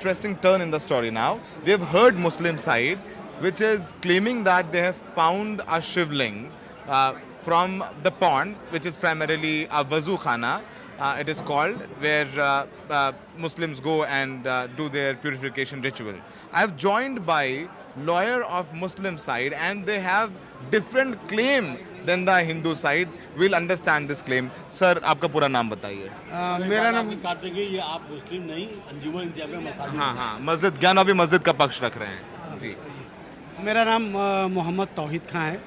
interesting turn in the story now. We have heard Muslim side, which is claiming that they have found a shivling from the pond, which is primarily a wazu khana. It is called, where Muslims go and do their purification ritual. I have joined by lawyer of Muslim side, and they have different claim than the Hindu side. We'll understand this claim. Sir, आपका पूरा नाम बताइए. मेरा नाम काट देंगे, ये आप मुस्लिम नहीं, अंजुमन इंतजामिया मसाजिद। हाँ हाँ, मस्जिद ज्ञान अभी मस्जिद का पक्ष रख रहे हैं जी. मेरा नाम मोहम्मद तौहीद खां है।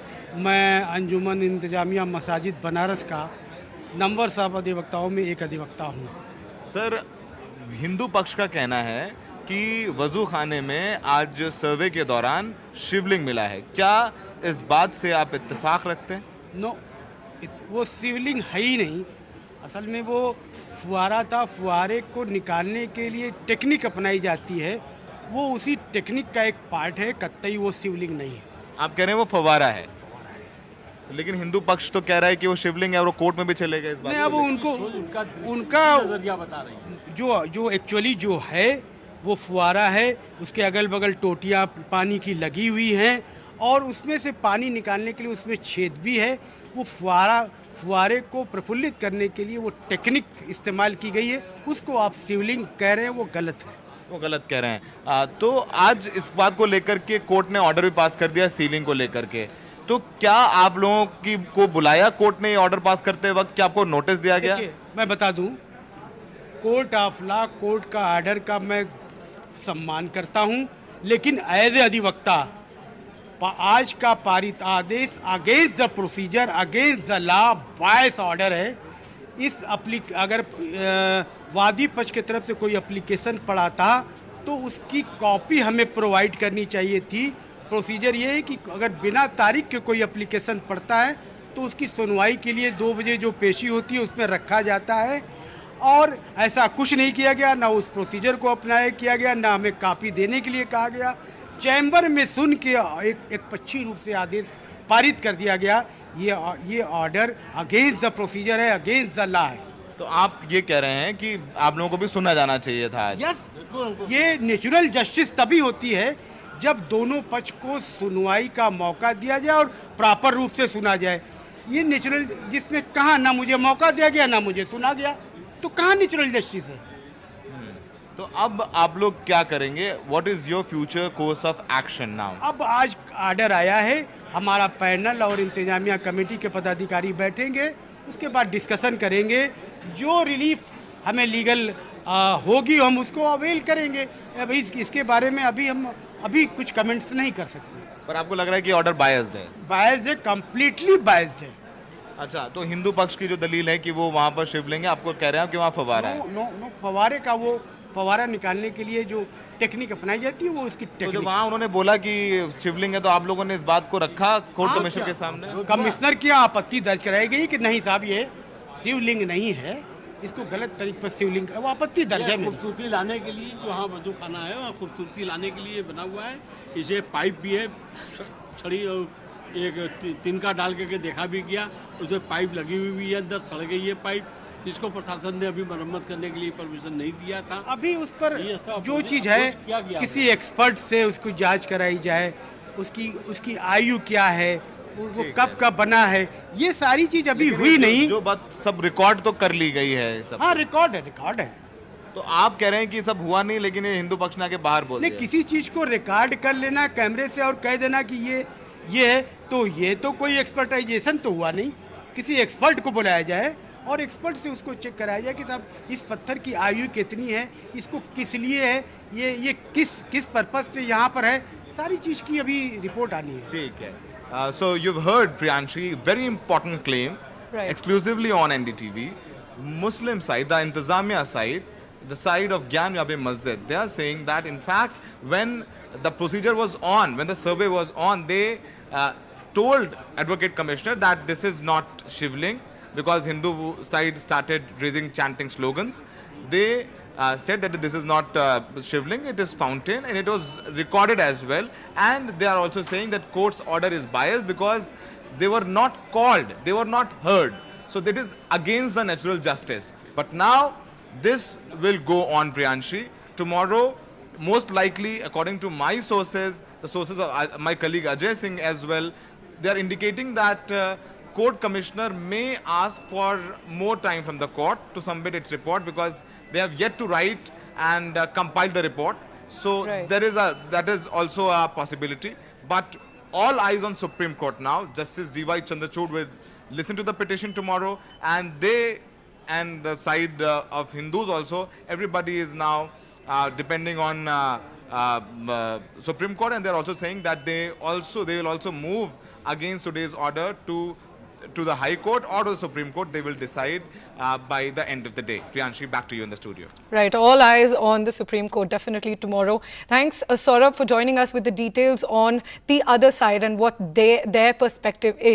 मैं अंजुमन इंतजामिया मसाजिद बनारस का नंबर साहब अधिवक्ताओं में एक अधिवक्ता हूँ। सर, हिंदू पक्ष का कहना है कि वजू खाने में आज सर्वे के दौरान शिवलिंग मिला है. क्या इस बात से आप इत्तेफाक रखते हैं? नो, वो शिवलिंग है ही नहीं। असल में वो फुहारा था। फुहारे को निकालने के लिए टेक्निक अपनाई जाती है, वो उसी टेक्निक का एक पार्ट है, कतई वो शिवलिंग नहीं है। आप कह रहे हैं वो फवारा है, लेकिन हिंदू पक्ष तो कह रहा है कि वो शिवलिंग है और वो कोर्ट में भी चलेगा इस बात नहीं, अब को उनका नजरिया बता रही है। जो एक्चुअली जो है वो फुहारा है, उसके अगल बगल टोटियाँ पानी की लगी हुई हैं और उसमें से पानी निकालने के लिए उसमें छेद भी है। वो फुहारे को प्रफुल्लित करने के लिए वो टेक्निक इस्तेमाल की गई है, उसको आप शिवलिंग कह रहे हैं, वो गलत है। वो गलत कह रहे हैं। तो आज इस बात को लेकर के कोर्ट ने ऑर्डर भी पास कर दिया सीलिंग को लेकर के, तो क्या आप लोगों की को बुलाया कोर्ट ने ऑर्डर पास करते वक्त? क्या आपको नोटिस दिया गया? मैं बता दूं, कोर्ट ऑफ लॉ, कोर्ट का ऑर्डर का मैं सम्मान करता हूं, लेकिन एज ए अधिवक्ता आज का पारित आदेश against the procedure, against the law, bias order है। इस अगर वादी पक्ष की तरफ से कोई एप्लीकेशन पड़ा था तो उसकी कॉपी हमें प्रोवाइड करनी चाहिए थी। प्रोसीजर ये है कि अगर बिना तारीख के कोई एप्लीकेशन पड़ता है तो उसकी सुनवाई के लिए 2 बजे जो पेशी होती है उसमें रखा जाता है, और ऐसा कुछ नहीं किया गया, ना उस प्रोसीजर को अपनाया किया गया, ना हमें कॉपी देने के लिए कहा गया। चैम्बर में सुन के एक पक्षी रूप से आदेश पारित कर दिया गया। ये ऑर्डर अगेंस्ट द प्रोसीजर है, अगेंस्ट द लॉ है। तो आप ये कह रहे हैं कि आप लोगों को भी सुना जाना चाहिए था आज? यस, ये नेचुरल जस्टिस तभी होती है जब दोनों पक्ष को सुनवाई का मौका दिया जाए और प्रॉपर रूप से सुना जाए। ये नेचुरल, जिसमें कहाँ ना मुझे मौका दिया गया ना मुझे सुना गया, तो कहाँ नेचुरल जस्टिस है? तो अब आप लोग क्या करेंगे? What is your future course of action now? अब आज ऑर्डर आया है, हमारा पैनल और इंतजामिया कमेटी के पदाधिकारी बैठेंगे, उसके बाद डिस्कशन करेंगे। जो रिलीफ हमें लीगल होगी हम उसको अवेल करेंगे। अभी इसके बारे में अभी कुछ कमेंट्स नहीं कर सकते। पर आपको लग रहा है कि ऑर्डर बायस्ड है? बायस्ड है, कंप्लीटली बायस्ड है। अच्छा, तो हिंदू पक्ष की जो दलील है कि वो वहाँ पर शिवलिंग है, आपको कह रहे हैं कि वहाँ फवारा है? नो, फवारे का वो फवारा निकालने के लिए जो टेक्निक अपनाई जाती है वो उसकी तो टेक्निक। जब वहाँ उन्होंने बोला कि शिवलिंग है तो आप लोगों ने इस बात को रखा कोर्ट कमिश्नर के सामने? कमिश्नर की आपत्ति दर्ज कराई गई कि नहीं साहब, ये शिवलिंग नहीं है, इसको गलत तरीके पर शिवलिंग, वो आपत्ति दर्ज है। खूबसूरती लाने के लिए जो वहाँ वजू खाना है वहाँ खूबसूरती लाने के लिए बना हुआ है। इसे पाइप भी है, छड़ी एक तिनका डाल के देखा भी गया, उसमें पाइप लगी हुई भी है, अंदर सड़ गई है पाइप, जिसको प्रशासन ने अभी मरम्मत करने के लिए परमिशन नहीं दिया था। अभी उस पर जो चीज़ है किसी एक्सपर्ट से उसको जांच कराई जाए, उसकी आयु क्या है, वो कब का बना है, ये सारी चीज अभी हुई नहीं। जो बात सब रिकॉर्ड तो कर ली गई है सब। हाँ, रिकॉर्ड है। तो आप कह रहे हैं कि सब हुआ नहीं, लेकिन ये हिंदू पक्ष ने आके बाहर बोल दिया। किसी चीज को रिकॉर्ड कर लेना कैमरे से और कह देना कि ये है, तो ये तो कोई एक्सपर्टाइजेशन तो हुआ नहीं। किसी एक्सपर्ट को बुलाया जाए और एक्सपर्ट से उसको चेक कराया जाए कि साहब इस पत्थर की आयु कितनी है, इसको किस लिए है, ये किस पर्पज से यहाँ पर है, सारी चीज की अभी रिपोर्ट आनी है। ठीक है। So you've heard, Priyanshi, very important claim, right, exclusively on NDTV. Muslim side, the Intizamiya side, the side of Gyan Yabe Masjid, they are saying that in fact when the procedure was on, when the survey was on, they told Advocate Commissioner that this is not Shivling, because Hindu side started raising chanting slogans. They said that this is not Shivling, it is fountain, and it was recorded as well. And they are also saying that court's order is biased because they were not called, they were not heard. So that is against the natural justice. But now this will go on, Priyanshi. Tomorrow most likely, according to my sources, the sources of my colleague Ajay Singh as well, they are indicating that court commissioner may ask for more time from the court to submit its report, because they have yet to write and compile the report. So Right. that is also a possibility. But all eyes on Supreme Court now. Justice D.Y. Chandrachud will listen to the petition tomorrow, and they and the side of Hindus also, everybody is now depending on Supreme Court, and they're also saying that they will also move against today's order to the High Court or to the Supreme Court. They will decide by the end of the day. Priyanshi, back to you in the studio. Right, all eyes on the Supreme Court definitely tomorrow. Thanks, Saurabh, for joining us with the details on the other side and what their perspective is.